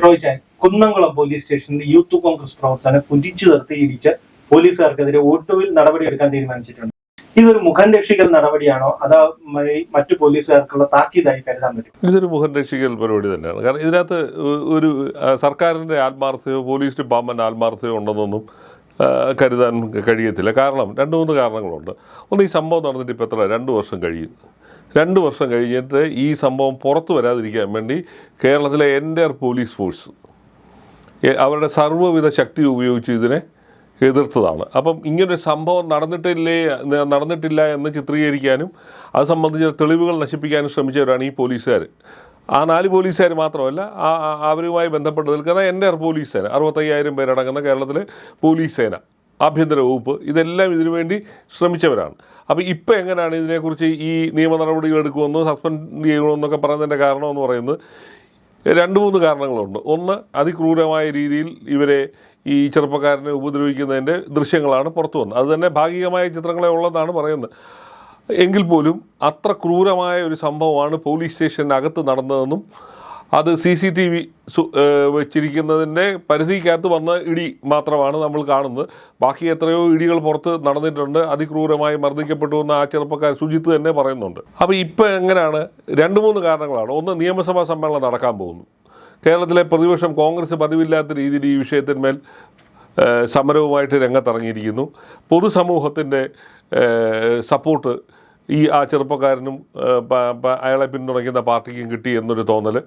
റോയ്ചാൻ, Kunnamkulam police സ്റ്റേഷനിൽ youth Congress പ്രവർത്തകനെ കുരിച്ചു നിർത്തിയിരിച്ച് പോലീസുകാർക്കെതിരെ ഒടുവിൽ നടപടിയെടുക്കാൻ തീരുമാനിച്ചിട്ടുണ്ട്. ഇതൊരു മുഖം രക്ഷിക്കൽ നടപടിയാണോ അതോ മറ്റു പോലീസുകാർക്കുള്ള താക്കീതായി കരുതാൻ പറ്റും? ഇതൊരു മുഖം രക്ഷിക്കൽ പരിപാടി തന്നെയാണ്. കാരണം ഇതിനകത്ത് ഒരു സർക്കാരിൻ്റെ ആത്മാർത്ഥതയോ പോലീസ് ഡിപ്പാർട്ട്മെൻറ്റ് ആത്മാർത്ഥതയോ ഉണ്ടെന്നൊന്നും കരുതാൻ കഴിയത്തില്ല. കാരണം 2-3 കാരണങ്ങളുണ്ട്. ഒന്ന്, ഈ സംഭവം നടന്നിട്ട് ഇപ്പോൾ എത്ര 2 വർഷം കഴിയും. 2 വർഷം കഴിഞ്ഞിട്ട് ഈ സംഭവം പുറത്തു വരാതിരിക്കാൻ വേണ്ടി കേരളത്തിലെ എൻ്റയർ പോലീസ് ഫോഴ്സ് അവരുടെ സർവ്വവിധ ശക്തി ഉപയോഗിച്ച് ഇതിനെ എതിർത്തതാണ്. അപ്പം ഇങ്ങനൊരു സംഭവം നടന്നിട്ടില്ല എന്ന് ചിത്രീകരിക്കാനും അത് സംബന്ധിച്ച തെളിവുകൾ നശിപ്പിക്കാനും ശ്രമിച്ചവരാണ് ഈ പോലീസുകാർ. ആ 4 പോലീസുകാർ മാത്രമല്ല, അവരുമായി ബന്ധപ്പെട്ട് നിൽക്കുന്ന എൻ്റയർ പോലീസ് സേന, 65,000 പേരടങ്ങുന്ന കേരളത്തിലെ പോലീസ് സേന, ആഭ്യന്തര വകുപ്പ്, ഇതെല്ലാം ഇതിനുവേണ്ടി ശ്രമിച്ചവരാണ്. അപ്പോൾ ഇപ്പോൾ എങ്ങനെയാണ് ഇതിനെക്കുറിച്ച് ഈ നിയമ നടപടികൾ എടുക്കുമെന്നോ സസ്പെൻഡ് ചെയ്യണമെന്നൊക്കെ പറയുന്നതിൻ്റെ കാരണമെന്ന് പറയുന്നത് 2-3 കാരണങ്ങളുണ്ട്. ഒന്ന്, അതിക്രൂരമായ രീതിയിൽ ഇവരെ ഈ ചെറുപ്പക്കാരനെ ഉപദ്രവിക്കുന്നതിൻ്റെ ദൃശ്യങ്ങളാണ് പുറത്തു വന്നത്. അത് തന്നെ ഭാഗികമായ ചിത്രങ്ങളെ ഉള്ളതാണ് പറയുന്നത്. എങ്കിൽ പോലും അത്ര ക്രൂരമായ ഒരു സംഭവമാണ് പോലീസ് സ്റ്റേഷനകത്ത് നടന്നതെന്നും അത് CCTV വെച്ചിരിക്കുന്നതിൻ്റെ പരിധിക്കകത്ത് വന്ന ഇടി മാത്രമാണ് നമ്മൾ കാണുന്നത്. ബാക്കി എത്രയോ ഇടികൾ പുറത്ത് നടന്നിട്ടുണ്ട്, അതിക്രൂരമായി മർദ്ദിക്കപ്പെട്ടു എന്ന് ആ ചെറുപ്പക്കാർ സുജിത്ത് തന്നെ പറയുന്നുണ്ട്. അപ്പോൾ ഇപ്പോൾ എങ്ങനെയാണ് 2-3 കാരണങ്ങളാണ്. ഒന്ന്, നിയമസഭാ സമ്മേളനം നടക്കാൻ പോകുന്നു. കേരളത്തിലെ പ്രതിപക്ഷം കോൺഗ്രസ് പതിവില്ലാത്ത രീതിയിൽ ഈ വിഷയത്തിന്മേൽ സമരവുമായിട്ട് രംഗത്തിറങ്ങിയിരിക്കുന്നു. പൊതുസമൂഹത്തിൻ്റെ സപ്പോർട്ട് ആ ചെറുപ്പക്കാരനും അയാളെ പിന്തുണയ്ക്കുന്ന പാർട്ടിക്കും കിട്ടി എന്നൊരു തോന്നൽ,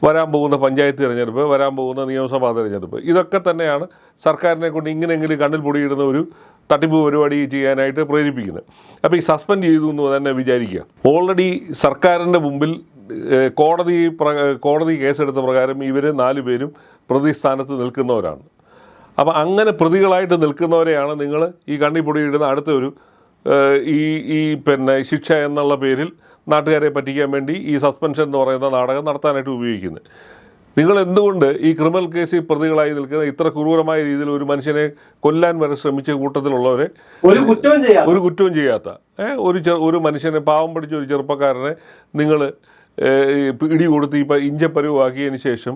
വരാൻ പോകുന്ന പഞ്ചായത്ത് തിരഞ്ഞെടുപ്പ്, വരാൻ പോകുന്ന നിയമസഭാ തിരഞ്ഞെടുപ്പ്, ഇതൊക്കെ തന്നെയാണ് സർക്കാരിനെ കൊണ്ട് ഇങ്ങനെയെങ്കിലും കണ്ണിൽ പൊടിയിടുന്ന ഒരു തട്ടിപ്പ് പരിപാടി ചെയ്യാനായിട്ട് പ്രേരിപ്പിക്കുന്നത്. അപ്പോൾ ഈ സസ്പെൻഡ് ചെയ്തു എന്ന് തന്നെ വിചാരിക്കുക. ഓൾറെഡി സർക്കാരിൻ്റെ മുമ്പിൽ കോടതി കേസെടുത്ത പ്രകാരം ഇവർ 4 പേരും പ്രതിസ്ഥാനത്ത് നിൽക്കുന്നവരാണ്. അപ്പോൾ അങ്ങനെ പ്രതികളായിട്ട് നിൽക്കുന്നവരെയാണ് നിങ്ങൾ ഈ കണ്ണിൽ പൊടിയിടുന്ന അടുത്ത ഒരു ശിക്ഷ എന്നുള്ള പേരിൽ നാട്ടുകാരെ പറ്റിക്കാൻ വേണ്ടി ഈ സസ്പെൻഷൻ എന്ന് പറയുന്ന നാടകം നടത്താനായിട്ട് ഉപയോഗിക്കുന്നത്. നിങ്ങൾ എന്തുകൊണ്ട് ഈ ക്രിമിനൽ കേസിൽ പ്രതികളായി നിൽക്കുന്ന ഇത്ര ക്രൂരമായ രീതിയിൽ ഒരു മനുഷ്യനെ കൊല്ലാൻ വരെ ശ്രമിച്ച കൂട്ടത്തിലുള്ളവരെ ഒരു കുറ്റവും ചെയ്യാത്ത ഒരു മനുഷ്യനെ, പാവം പിടിച്ച ഒരു ചെറുപ്പക്കാരനെ നിങ്ങൾ ഇടി കൊടുത്ത് ഇപ്പോൾ ഇഞ്ചപ്പരുവാക്കിയതിന് ശേഷം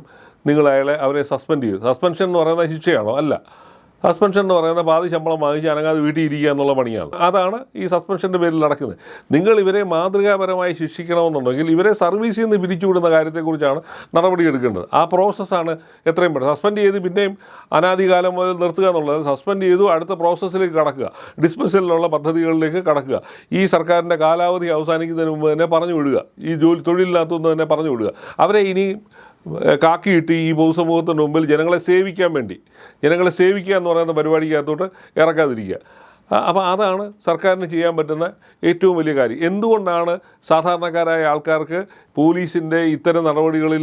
നിങ്ങൾ അവരെ സസ്പെൻഡ് ചെയ്തു. സസ്പെൻഷൻ എന്ന് പറയുന്ന ശിക്ഷയാണോ? അല്ല. സസ്പെൻഷൻ എന്ന് പറയുന്ന പാതി ശമ്പളം വാങ്ങിച്ച് അനങ്ങാതെ വീട്ടിൽ ഇരിക്കുക എന്നുള്ള പണിയാണ്. അതാണ് ഈ സസ്പെൻഷൻ്റെ പേരിൽ നടക്കുന്നത്. നിങ്ങൾ ഇവരെ മാതൃകാപരമായി ശിക്ഷിക്കണമെന്നുണ്ടെങ്കിൽ ഇവരെ സർവീസിൽ നിന്ന് പിരിച്ചുവിടുന്ന കാര്യത്തെക്കുറിച്ചാണ് നടപടിയെടുക്കേണ്ടത്. ആ പ്രോസസ്സാണ് എത്രയും പെട്ടെന്ന്. സസ്പെൻഡ് ചെയ്ത് പിന്നെയും അനാദികാലം മുതൽ നിർത്തുക എന്നുള്ളത്, സസ്പെൻഡ് ചെയ്തു അടുത്ത പ്രോസസ്സിലേക്ക് കടക്കുക, ഡിസ്മിസലിലുള്ള പദ്ധതികളിലേക്ക് കടക്കുക, ഈ സർക്കാരിൻ്റെ കാലാവധി അവസാനിക്കുന്നതിന് മുമ്പ് തന്നെ പറഞ്ഞു വിടുക, ഈ തൊഴിലില്ലാത്തതെന്ന് തന്നെ പറഞ്ഞു വിടുക, അവരെ ഇനി കാക്കിയിട്ട് ഈ പൊതുസമൂഹത്തിൻ്റെ മുമ്പിൽ ജനങ്ങളെ സേവിക്കുക എന്ന് പറയുന്ന പരിപാടിക്കകത്തോട്ട് ഇറക്കാതിരിക്കുക. അപ്പോൾ അതാണ് സർക്കാരിന് ചെയ്യാൻ പറ്റുന്ന ഏറ്റവും വലിയ കാര്യം. എന്തുകൊണ്ടാണ് സാധാരണക്കാരായ ആൾക്കാർക്ക് പോലീസിൻ്റെ ഇത്തരം നടപടികളിൽ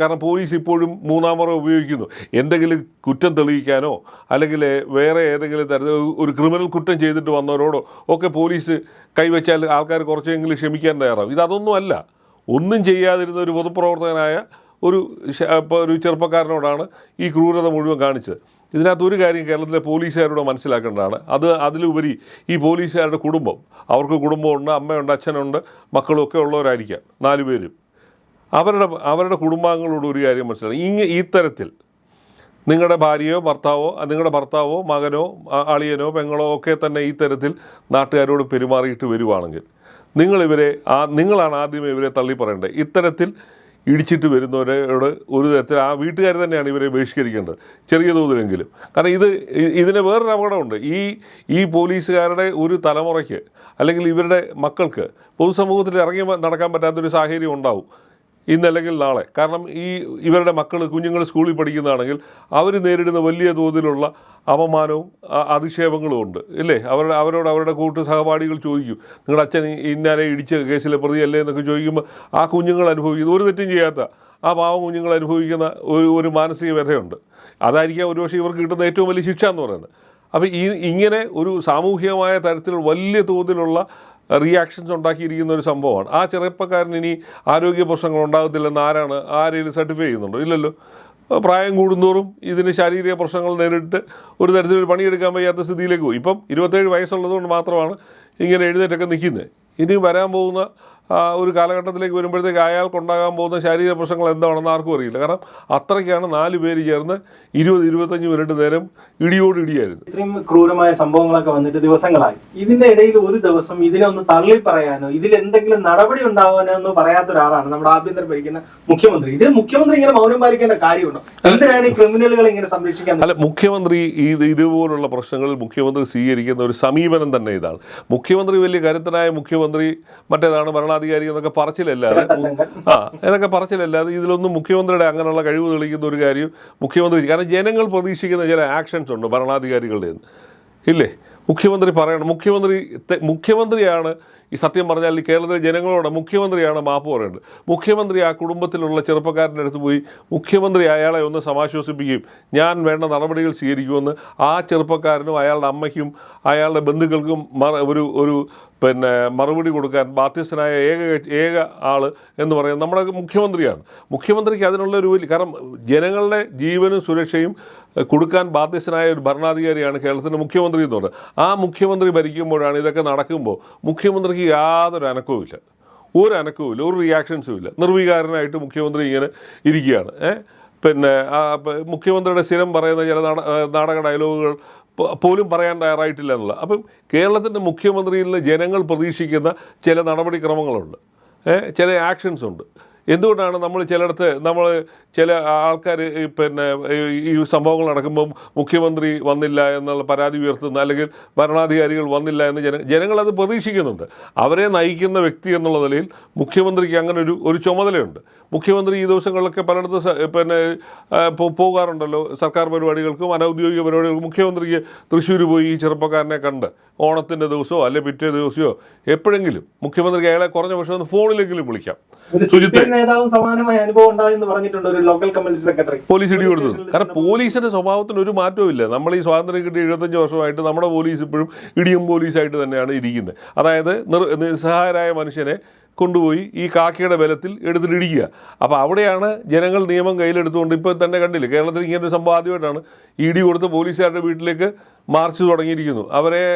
കാരണം പോലീസ് ഇപ്പോഴും 3ാം മുറ ഉപയോഗിക്കുന്നു. എന്തെങ്കിലും കുറ്റം തെളിയിക്കാനോ അല്ലെങ്കിൽ വേറെ ഏതെങ്കിലും തരത്തിൽ ഒരു ക്രിമിനൽ കുറ്റം ചെയ്തിട്ട് വന്നവരോടോ ഒക്കെ പോലീസ് കൈവച്ചാൽ ആൾക്കാർ കുറച്ചെങ്കിലും ക്ഷമിക്കാൻ തയ്യാറാവും. ഇതൊന്നുമല്ല. ഒന്നും ചെയ്യാതിരുന്ന ഒരു പൊതുപ്രവർത്തകനായ ഒരു ചെറുപ്പക്കാരനോടാണ് ഈ ക്രൂരത മുഴുവൻ കാണിച്ചത്. ഇതിനകത്തൊരു കാര്യം കേരളത്തിലെ പോലീസുകാരോട് മനസ്സിലാക്കേണ്ടതാണ്. അതിലുപരി ഈ പോലീസുകാരുടെ കുടുംബം, അവർക്ക് കുടുംബമുണ്ട്, അമ്മയുണ്ട്, അച്ഛനുണ്ട്, മക്കളും ഒക്കെ ഉള്ളവരായിരിക്കാം 4 പേരും. അവരുടെ കുടുംബാംഗങ്ങളോട് ഒരു കാര്യം മനസ്സിലാക്കണം. ഇത്തരത്തിൽ നിങ്ങളുടെ ഭാര്യയോ നിങ്ങളുടെ ഭർത്താവോ മകനോ അളിയനോ പെങ്ങളോ ഒക്കെ തന്നെ ഈ തരത്തിൽ നാട്ടുകാരോട് പെരുമാറിയിട്ട് വരുവാണെങ്കിൽ നിങ്ങളാണ് ആദ്യമേ ഇവരെ തള്ളിപ്പറയേണ്ടത്. ഇത്തരത്തിൽ ഇടിച്ചിട്ട് വരുന്നവരോട് ഒരു തരത്തിൽ ആ വീട്ടുകാർ തന്നെയാണ് ഇവരെ ബഹിഷ്കരിക്കേണ്ടത്, ചെറിയ തോതിലെങ്കിലും. കാരണം ഇതിന് വേറൊരു അപകടമുണ്ട്. ഈ പോലീസുകാരുടെ ഒരു തലമുറയ്ക്ക് അല്ലെങ്കിൽ ഇവരുടെ മക്കൾക്ക് പൊതുസമൂഹത്തിൽ ഇറങ്ങി നടക്കാൻ പറ്റാത്തൊരു സാഹചര്യം ഉണ്ടാവും ഇന്നല്ലെങ്കിൽ നാളെ. കാരണം ഇവരുടെ കുഞ്ഞുങ്ങൾ സ്കൂളിൽ പഠിക്കുന്നതാണെങ്കിൽ അവർ നേരിടുന്ന വലിയ തോതിലുള്ള അപമാനവും അധിക്ഷേപങ്ങളും ഉണ്ട്, ഇല്ലേ? അവരോട് അവരുടെ സഹപാഠികൾ ചോദിക്കും, നിങ്ങളുടെ അച്ഛൻ ഇന്നാലെ ഇടിച്ച കേസിലെ പ്രതിയല്ലേ എന്നൊക്കെ ചോദിക്കുമ്പോൾ ആ കുഞ്ഞുങ്ങൾ അനുഭവിക്കുന്ന, ഒരു തെറ്റും ചെയ്യാത്ത ആ പാവം കുഞ്ഞുങ്ങൾ അനുഭവിക്കുന്ന ഒരു മാനസിക വ്യഥയുണ്ട്. അതായിരിക്കാം ഒരുപക്ഷെ ഇവർക്ക് കിട്ടുന്ന ഏറ്റവും വലിയ ശിക്ഷ എന്ന് പറയുന്നത്. അപ്പോൾ ഇങ്ങനെ ഒരു സാമൂഹികമായ തരത്തിൽ വലിയ തോതിലുള്ള റിയാക്ഷൻസ് ഉണ്ടാക്കിയിരിക്കുന്ന ഒരു സംഭവമാണ്. ആ ചെറുപ്പക്കാരന് ഇനി ആരോഗ്യ പ്രശ്നങ്ങൾ ഉണ്ടാകത്തില്ലെന്ന് ആരെങ്കിലും സർട്ടിഫൈ ചെയ്യുന്നുണ്ടോ? ഇല്ലല്ലോ. പ്രായം കൂടുന്തോറും ഇതിന് ശാരീരിക പ്രശ്നങ്ങൾ നേരിട്ട് ഒരു തരത്തിൽ പണിയെടുക്കാൻ വയ്യാത്ത സ്ഥിതിയിലേക്ക് പോയി. ഇപ്പം 27 വയസ്സുള്ളതുകൊണ്ട് മാത്രമാണ് ഇങ്ങനെ എഴുന്നേറ്റൊക്കെ നിൽക്കുന്നത്. ഇനി വരാൻ പോകുന്ന ഒരു കാലഘട്ടത്തിലേക്ക് വരുമ്പോഴത്തേക്ക് അയാൾക്കുണ്ടാകാൻ പോകുന്ന ശാരീരിക പ്രശ്നങ്ങൾ എന്താണെന്ന് ആർക്കും അറിയില്ല. കാരണം അത്രയ്ക്കാണ് 4 പേര് ചേർന്ന് 20-25 മിനിറ്റ് നേരം ഇടിയായിരുന്നു. ഇത്രയും ക്രൂരമായ സംഭവങ്ങളൊക്കെ വന്നിട്ട് ദിവസങ്ങളായി. ഇതിന്റെ ഇടയിൽ ഒരു ദിവസം ഇതിനെ ഒന്ന് തള്ളി പറയാനോ ഇതിൽ എന്തെങ്കിലും നടപടി ഉണ്ടാവാനോ ഒന്നും പറയാത്ത ഒരാളാണ് നമ്മുടെ ആഭ്യന്തരം ഭരിക്കുന്ന മുഖ്യമന്ത്രി. ഇതിൽ മുഖ്യമന്ത്രി ഇങ്ങനെ മൗനം പാലിക്കേണ്ട കാര്യമുണ്ടോ? എന്തിനാണ് ഈ ക്രിമിനലുകളെ ഇങ്ങനെ സംരക്ഷിക്കാൻ? അല്ല, മുഖ്യമന്ത്രി ഇതുപോലുള്ള പ്രശ്നങ്ങളിൽ മുഖ്യമന്ത്രി സ്വീകരിക്കുന്ന ഒരു സമീപനം തന്നെ ഇതാണ്. മുഖ്യമന്ത്രി വലിയ കരുത്തനായ മുഖ്യമന്ത്രി, മറ്റേതാണ് ഭരണാധികാരി എന്നൊക്കെ പറച്ചിലല്ലാതെ എന്നൊക്കെ പറച്ചിലല്ലാതെ ഇതിലൊന്നും മുഖ്യമന്ത്രിയുടെ അങ്ങനെയുള്ള കഴിവ് തെളിയിക്കുന്ന ഒരു കാര്യം മുഖ്യമന്ത്രി, കാരണം ജനങ്ങൾ പ്രതീക്ഷിക്കുന്ന ചില ആക്ഷൻസ് ഉണ്ട് ഭരണാധികാരികളുടെ ഇല്ലേ. മുഖ്യമന്ത്രി പറയണം, മുഖ്യമന്ത്രിയാണ് ഈ സത്യം പറഞ്ഞാൽ ഈ കേരളത്തിലെ ജനങ്ങളോട് മുഖ്യമന്ത്രിയാണ് മാപ്പ് പറയേണ്ടത്. മുഖ്യമന്ത്രി ആ കുടുംബത്തിലുള്ള ചെറുപ്പക്കാരൻ്റെ അടുത്ത് പോയി മുഖ്യമന്ത്രി അയാളെ ഒന്ന് സമാശ്വസിപ്പിക്കുകയും ഞാൻ വേണ്ട നടപടികൾ സ്വീകരിക്കുമെന്ന് ആ ചെറുപ്പക്കാരനും അയാളുടെ അമ്മയ്ക്കും അയാളുടെ ബന്ധുക്കൾക്കും ഒരു മറുപടി കൊടുക്കാൻ ബാധ്യസ്ഥനായ ഏക ആൾ എന്ന് പറയുന്നത് നമ്മുടെ മുഖ്യമന്ത്രിയാണ്. മുഖ്യമന്ത്രിക്ക് അതിനുള്ള കാരണം ജനങ്ങളുടെ ജീവനും സുരക്ഷയും കൊടുക്കാൻ ബാധ്യസ്ഥനായ ഒരു ഭരണാധികാരിയാണ് കേരളത്തിൻ്റെ മുഖ്യമന്ത്രി എന്ന് പറയുന്നത്. ആ മുഖ്യമന്ത്രി ഭരിക്കുമ്പോഴാണ് ഇതൊക്കെ നടക്കുമ്പോൾ മുഖ്യമന്ത്രിക്ക് യാതൊരു അനക്കവുമില്ല, ഒരു റിയാക്ഷൻസും ഇല്ല. നിർവികാരനായിട്ട് മുഖ്യമന്ത്രി ഇങ്ങനെ ഇരിക്കുകയാണ്. മുഖ്യമന്ത്രിയുടെ സ്ഥിരം പറയുന്ന ചില നാടക ഡയലോഗുകൾ പോലും പറയാൻ തയ്യാറായിട്ടില്ല എന്നുള്ള. അപ്പം കേരളത്തിൻ്റെ മുഖ്യമന്ത്രിയിൽ നിന്ന് ജനങ്ങൾ പ്രതീക്ഷിക്കുന്ന ചില നടപടിക്രമങ്ങളുണ്ട്, ചില ആക്ഷൻസ് ഉണ്ട്. എന്തുകൊണ്ടാണ് ചില ആൾക്കാർ ഈ സംഭവങ്ങൾ നടക്കുമ്പോൾ മുഖ്യമന്ത്രി വന്നില്ല എന്നുള്ള പരാതി ഉയർത്തുന്ന, അല്ലെങ്കിൽ ഭരണാധികാരികൾ വന്നില്ല എന്ന് ജനങ്ങളത് പ്രതീക്ഷിക്കുന്നുണ്ട്. അവരെ നയിക്കുന്ന വ്യക്തി എന്നുള്ള നിലയിൽ മുഖ്യമന്ത്രിക്ക് അങ്ങനെ ഒരു ചുമതലയുണ്ട്. മുഖ്യമന്ത്രി ഈ ദിവസങ്ങളിലൊക്കെ പലയിടത്ത് പോകാറുണ്ടല്ലോ സർക്കാർ പരിപാടികൾക്കും അനൗദ്യോഗിക പരിപാടികൾക്കും. മുഖ്യമന്ത്രിക്ക് തൃശ്ശൂർ പോയി ഈ ചെറുപ്പക്കാരനെ കണ്ട് ഓണത്തിൻ്റെ ദിവസമോ അല്ലെ പിറ്റേ ദിവസമോ എപ്പോഴെങ്കിലും മുഖ്യമന്ത്രിക്ക് അയാളെ കുറഞ്ഞ പക്ഷേ ഒന്ന് ഫോണിലെങ്കിലും വിളിക്കാം. നേതാവും സമാനമായ അനുഭവം ഉണ്ടായെന്ന് പറഞ്ഞിട്ടുണ്ട് ഒരു ലോക്കൽ കമ്മ്യൂണിസ്റ്റ് സെക്രട്ടറി. പോലീസ് ഇടി കൊടുത്തത്. കാരണം പോലീസിന്റെ സ്വഭാവത്തിന് ഒരു മാറ്റവും ഇല്ല. നമ്മൾ ഈ സ്വാതന്ത്ര്യം കിട്ടിയ 75 വർഷമായിട്ട് നമ്മുടെ പോലീസ് ഇപ്പോഴും ഇടിയും പോലീസായിട്ട് തന്നെയാണ് ഇരിക്കുന്നത്. അതായത് നിസ്സഹായരായ മനുഷ്യനെ കൊണ്ടുപോയി ഈ കാക്കയുടെ ബലത്തിൽ എടുത്തിട്ട് ഇടിക്കുക. അപ്പോൾ അവിടെയാണ് ജനങ്ങൾ നിയമം കയ്യിലെടുത്തുകൊണ്ട് ഇപ്പോൾ തന്നെ കണ്ടില്ലേ കേരളത്തിൽ ഇങ്ങനൊരു സംഭവം ആദ്യമായിട്ടാണ്. ഇടി കൊടുത്ത് പോലീസുകാരുടെ വീട്ടിലേക്ക് മാർച്ച് തുടങ്ങിയിരിക്കുന്നു.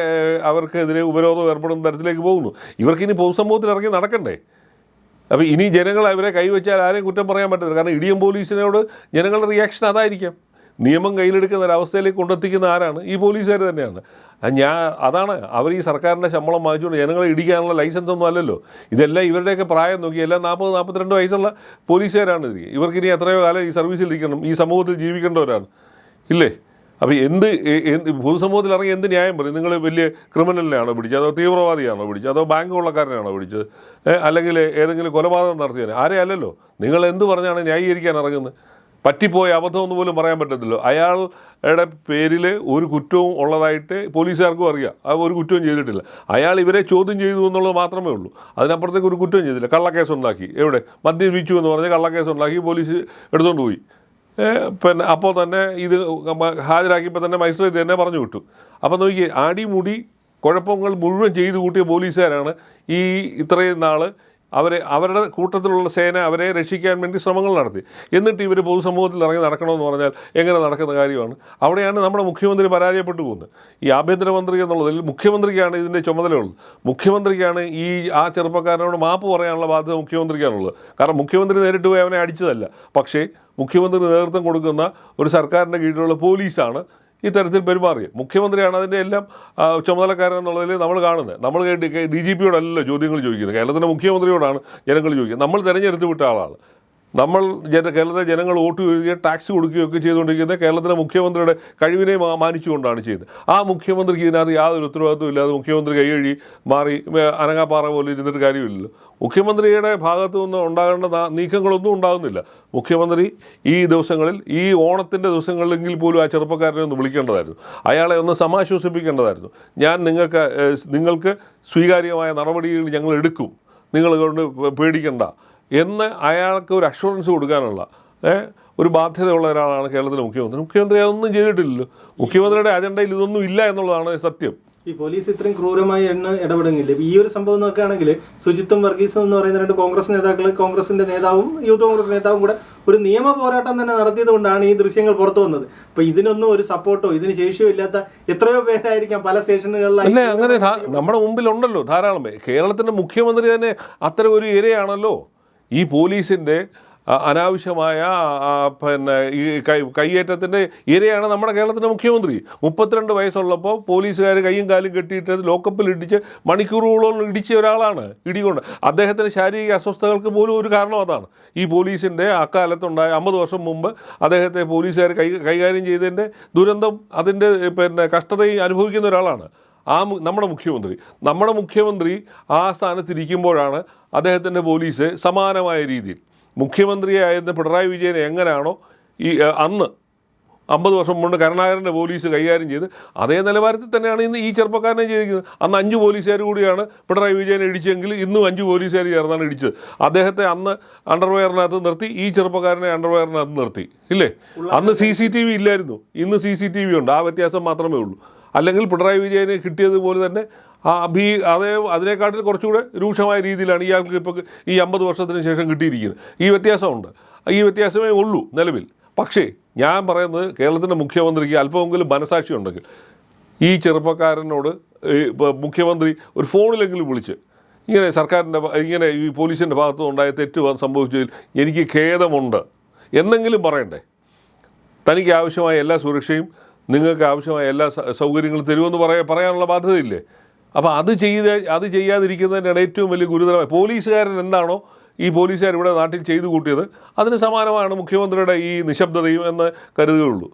അവർക്കെതിരെ ഉപരോധം ഏർപ്പെടുന്ന തരത്തിലേക്ക് പോകുന്നു. ഇവർക്കിനി പൊതുസമൂഹത്തിൽ ഇറങ്ങി നടക്കണ്ടേ? അപ്പോൾ ഇനി ജനങ്ങൾ അവരെ കൈവച്ചാൽ ആരെയും കുറ്റം പറയാൻ പറ്റത്തില്ല. കാരണം ഇടിയും പോലീസിനോട് ജനങ്ങളുടെ റിയാക്ഷൻ അതായിരിക്കാം. നിയമം കയ്യിലെടുക്കുന്ന ഒരവസ്ഥയിലേക്ക് കൊണ്ടെത്തിക്കുന്ന ആരാണ്? ഈ പോലീസുകാർ തന്നെയാണ്. അതാണ് അവർ ഈ സർക്കാരിൻ്റെ ശമ്പളം വാങ്ങിച്ചുകൊണ്ട് ജനങ്ങളെ ഇടിക്കാനുള്ള ലൈസൻസ് ഒന്നും അല്ലല്ലോ. ഇതെല്ലാം ഇവരുടെയൊക്കെ പ്രായം നോക്കി എല്ലാം 40-42 വയസ്സുള്ള പോലീസുകാരാണ്. ഇവർക്കിനി എത്രയോ കാലം ഈ സർവീസിൽ ഇരിക്കണം, ഈ സമൂഹത്തിൽ ജീവിക്കേണ്ടവരാണ് ഇല്ലേ? അപ്പോൾ പൊതുസമൂഹത്തിൽ ഇറങ്ങി എന്ത് ന്യായം പറയും? നിങ്ങൾ വലിയ ക്രിമിനലിനെയാണോ പിടിച്ചത്, അതോ തീവ്രവാദിയാണോ പിടിച്ചത്, അതോ ബാങ്ക് കൊള്ളക്കാരനാണോ പിടിച്ചത്, അല്ലെങ്കിൽ ഏതെങ്കിലും കൊലപാതകം നടത്തിയതിനെ? ആരെയല്ലല്ലോ. നിങ്ങൾ എന്ത് പറഞ്ഞാണ് ന്യായീകരിക്കാൻ ഇറങ്ങുന്നത്? പറ്റിപ്പോയ അബദ്ധമൊന്നും പോലും പറയാൻ പറ്റത്തില്ലോ. അയാളുടെ പേരിൽ ഒരു കുറ്റവും ഉള്ളതായിട്ട് പോലീസുകാർക്കും അറിയാം. ഒരു കുറ്റവും ചെയ്തിട്ടില്ല. അയാൾ ഇവരെ ചോദ്യം ചെയ്തു എന്നുള്ളത് മാത്രമേ ഉള്ളൂ. അതിനപ്പുറത്തേക്ക് ഒരു കുറ്റവും ചെയ്തില്ല. കള്ളക്കേസ് ഉണ്ടാക്കി, എവിടെ മദ്യപിച്ചു എന്ന് പറഞ്ഞ് കള്ളക്കേസ് ഉണ്ടാക്കി പോലീസ് എടുത്തുകൊണ്ട് പോയി. അപ്പോൾ തന്നെ ഇത് ഹാജരാക്കിയപ്പോൾ തന്നെ മജിസ്ട്രേറ്റ് തന്നെ പറഞ്ഞു വിട്ടു. അപ്പോൾ നോക്കി ആടിമുടി കുഴപ്പങ്ങൾ മുഴുവൻ ചെയ്തു കൂട്ടിയ പോലീസുകാരാണ് ഈ ഇത്രയും നാൾ അവരുടെ കൂട്ടത്തിലുള്ള സേന അവരെ രക്ഷിക്കാൻ വേണ്ടി ശ്രമങ്ങൾ നടത്തി. എന്നിട്ട് ഇവർ പൊതുസമൂഹത്തിൽ ഇറങ്ങി നടക്കണമെന്ന് പറഞ്ഞാൽ എങ്ങനെ നടക്കുന്ന കാര്യമാണ്? അവിടെയാണ് നമ്മുടെ മുഖ്യമന്ത്രി പരാജയപ്പെട്ടു പോകുന്നത്. ഈ ആഭ്യന്തരമന്ത്രി എന്നുള്ളതിൽ മുഖ്യമന്ത്രിക്കാണ് ഇതിൻ്റെ ചുമതലയുള്ളത്. മുഖ്യമന്ത്രിക്കാണ് ആ ചെറുപ്പക്കാരനോട് മാപ്പ് പറയാനുള്ള ബാധ്യത മുഖ്യമന്ത്രിക്കാണുള്ളത്. കാരണം മുഖ്യമന്ത്രി നേരിട്ട് പോയി അവനെ അടിച്ചതല്ല. പക്ഷേ മുഖ്യമന്ത്രി നേതൃത്വം കൊടുക്കുന്ന ഒരു സർക്കാരിൻ്റെ കീഴിലുള്ള പോലീസാണ് ഇത്തരത്തിൽ പെരുമാറിയത്. മുഖ്യമന്ത്രിയാണ് അതിൻ്റെ എല്ലാം ചുമതലക്കാരൻ എന്നുള്ളതിൽ നമ്മൾ കാണുന്നത്. നമ്മൾ DGP-യോടല്ലല്ലോ ചോദ്യങ്ങൾ ചോദിക്കുന്നത്, കേരളത്തിൻ്റെ മുഖ്യമന്ത്രിയോടാണ് ജനങ്ങൾ ചോദിക്കുന്നത്. നമ്മൾ തിരഞ്ഞെടുത്ത് വിട്ട ആളാണ്. കേരളത്തിലെ ജനങ്ങൾ വോട്ട് ചെയ്യുകയും ടാക്സ് കൊടുക്കുകയൊക്കെ ചെയ്തുകൊണ്ടിരിക്കുന്നത് കേരളത്തിലെ മുഖ്യമന്ത്രിയുടെ കഴിവിനെ മാനിച്ചുകൊണ്ടാണ് ചെയ്യുന്നത്. ആ മുഖ്യമന്ത്രിക്ക് ഇതിനകത്ത് യാതൊരു ഉത്തരവാദിത്വം ഇല്ലാതെ മുഖ്യമന്ത്രി കൈയഴി മാറി അനങ്ങാപ്പാറ പോലെ ഇരുന്നിട്ട് കാര്യമില്ലല്ലോ. മുഖ്യമന്ത്രിയുടെ ഭാഗത്തു നിന്ന് ഉണ്ടാകേണ്ട നീക്കങ്ങളൊന്നും ഉണ്ടാകുന്നില്ല. മുഖ്യമന്ത്രി ഈ ദിവസങ്ങളിൽ, ഈ ഓണത്തിൻ്റെ ദിവസങ്ങളിലെങ്കിൽ പോലും ആ ചെറുപ്പക്കാരനെ ഒന്ന് വിളിക്കേണ്ടതായിരുന്നു. അയാളെ ഒന്ന് സമാശ്വസിപ്പിക്കേണ്ടതായിരുന്നു. നിങ്ങൾക്ക് സ്വീകാര്യമായ നടപടികൾ ഞങ്ങൾ എടുക്കും, നിങ്ങൾ കൊണ്ട് പേടിക്കണ്ട എന്ന് അയാൾക്ക് ഒരു അഷുറൻസ് കൊടുക്കാനുള്ള ഒരു ബാധ്യതയുള്ള ഒരാളാണ് കേരളത്തിലെ മുഖ്യമന്ത്രി. മുഖ്യമന്ത്രി അതൊന്നും ചെയ്തിട്ടില്ലല്ലോ. മുഖ്യമന്ത്രിയുടെ അജണ്ടയിൽ ഇതൊന്നും ഇല്ല എന്നുള്ളതാണ് സത്യം. ഈ പോലീസ് ഇത്രയും ക്രൂരമായി ഇടപെടുന്നില്ല. ഈ ഒരു സംഭവം നോക്കുകയാണെങ്കിൽ സുജിത്തും വർഗീസും എന്ന് പറയുന്ന രണ്ട് കോൺഗ്രസ് നേതാക്കൾ, കോൺഗ്രസിന്റെ നേതാവും യൂത്ത് കോൺഗ്രസ് നേതാവും കൂടെ ഒരു നിയമ പോരാട്ടം തന്നെ നടത്തിയത് കൊണ്ടാണ് ഈ ദൃശ്യങ്ങൾ പുറത്തു വന്നത്. അപ്പൊ ഇതിനൊന്നും ഒരു സപ്പോർട്ടോ ഇതിന് ശേഷിയോ ഇല്ലാത്ത എത്രയോ പേരായിരിക്കാം പല സ്റ്റേഷനുകളിലായി. അല്ലേ, അങ്ങനെ നമ്മുടെ മുമ്പിലുണ്ടല്ലോ ധാരാളം. കേരളത്തിന്റെ മുഖ്യമന്ത്രി തന്നെ അത്തരം ഒരു ഇരയാണല്ലോ. ഈ പോലീസിന്റെ അനാവശ്യമായ പിന്നെ ഈ കയ്യേറ്റത്തിൻ്റെ ഇരയാണ് നമ്മുടെ കേരളത്തിൻ്റെ മുഖ്യമന്ത്രി. 32 വയസ്സുള്ളപ്പോൾ പോലീസുകാർ കൈയും കാലും കെട്ടിയിട്ട് ലോക്കപ്പിൽ ഇടിച്ച് മണിക്കൂറുകളോളം ഇടിച്ച ഒരാളാണ് ഇടികൊണ്ട്. അദ്ദേഹത്തിന് ശാരീരിക അസ്വസ്ഥതകൾക്ക് പോലും ഒരു കാരണം അതാണ്. ഈ പോലീസിൻ്റെ അക്കാലത്തുണ്ടായ 50 വർഷം മുമ്പ് അദ്ദേഹത്തെ പോലീസുകാർ കൈകാര്യം ചെയ്തതിൻ്റെ ദുരന്തം, അതിൻ്റെ പിന്നെ കഷ്ടതയും അനുഭവിക്കുന്ന ഒരാളാണ് നമ്മുടെ മുഖ്യമന്ത്രി. ആ സ്ഥാനത്തിരിക്കുമ്പോഴാണ് അദ്ദേഹത്തിൻ്റെ പോലീസ് സമാനമായ രീതിയിൽ മുഖ്യമന്ത്രിയായിരുന്ന പിണറായി വിജയനെ എങ്ങനെയാണോ ഈ അന്ന് 50 വർഷം മുമ്പ് കരുണാകരൻ്റെ പോലീസ് കൈകാര്യം ചെയ്ത് അതേ നിലവാരത്തിൽ തന്നെയാണ് ഇന്ന് ഈ ചെറുപ്പക്കാരനെ ചെയ്തിരിക്കുന്നത്. അന്ന് 5 പോലീസുകാർ കൂടിയാണ് പിണറായി വിജയനെ ഇടിച്ചെങ്കിൽ ഇന്നും 5 പോലീസുകാർ ചേർന്നാണ് ഇടിച്ചത്. അദ്ദേഹത്തെ അന്ന് അണ്ടർവെയറിനകത്ത് നിർത്തി, ഈ ചെറുപ്പക്കാരനെ അണ്ടർവെയറിനകത്ത് നിർത്തി. ഇല്ലേ, അന്ന് CCTV ഇല്ലായിരുന്നു, ഇന്ന് CCTV ഉണ്ട്. ആ വ്യത്യാസം മാത്രമേ ഉള്ളൂ. അല്ലെങ്കിൽ പിണറായി വിജയന് കിട്ടിയതുപോലെ തന്നെ അതിനേക്കാട്ടിൽ കുറച്ചുകൂടെ രൂക്ഷമായ രീതിയിലാണ് ഇയാൾക്ക് ഇപ്പോൾ ഈ 50 വർഷത്തിന് ശേഷം കിട്ടിയിരിക്കുന്നത്. ഈ വ്യത്യാസമുണ്ട്, ഈ വ്യത്യാസമേ ഉള്ളൂ നിലവിൽ. പക്ഷേ ഞാൻ പറയുന്നത്, കേരളത്തിൻ്റെ മുഖ്യമന്ത്രിക്ക് അല്പമെങ്കിലും മനസാക്ഷി ഉണ്ടെങ്കിൽ ഈ ചെറുപ്പക്കാരനോട് മുഖ്യമന്ത്രി ഒരു ഫോണിലെങ്കിലും വിളിച്ച് ഇങ്ങനെ ഈ പോലീസിൻ്റെ ഭാഗത്തു ഉണ്ടായ തെറ്റ് സംഭവിച്ചതിൽ എനിക്ക് ഖേദമുണ്ട് എന്നെങ്കിലും പറയണ്ടേ. തനിക്ക് ആവശ്യമായ എല്ലാ സുരക്ഷയും നിങ്ങൾക്ക് ആവശ്യമായ എല്ലാ സൗകര്യങ്ങളും തരുമെന്ന് പറയാനുള്ള ബാധ്യതയില്ലേ? അപ്പോൾ അത് ചെയ്യാതിരിക്കുന്നതിനാണ് ഏറ്റവും വലിയ ഗുരുതരമായ. പോലീസുകാരൻ എന്താണോ ഈ പോലീസുകാർ ഇവിടെ നാട്ടിൽ ചെയ്തു കൂട്ടിയത് അതിന് സമാനമാണ് മുഖ്യമന്ത്രിയുടെ ഈ നിശബ്ദതയും എന്ന് കരുതുകയുള്ളൂ.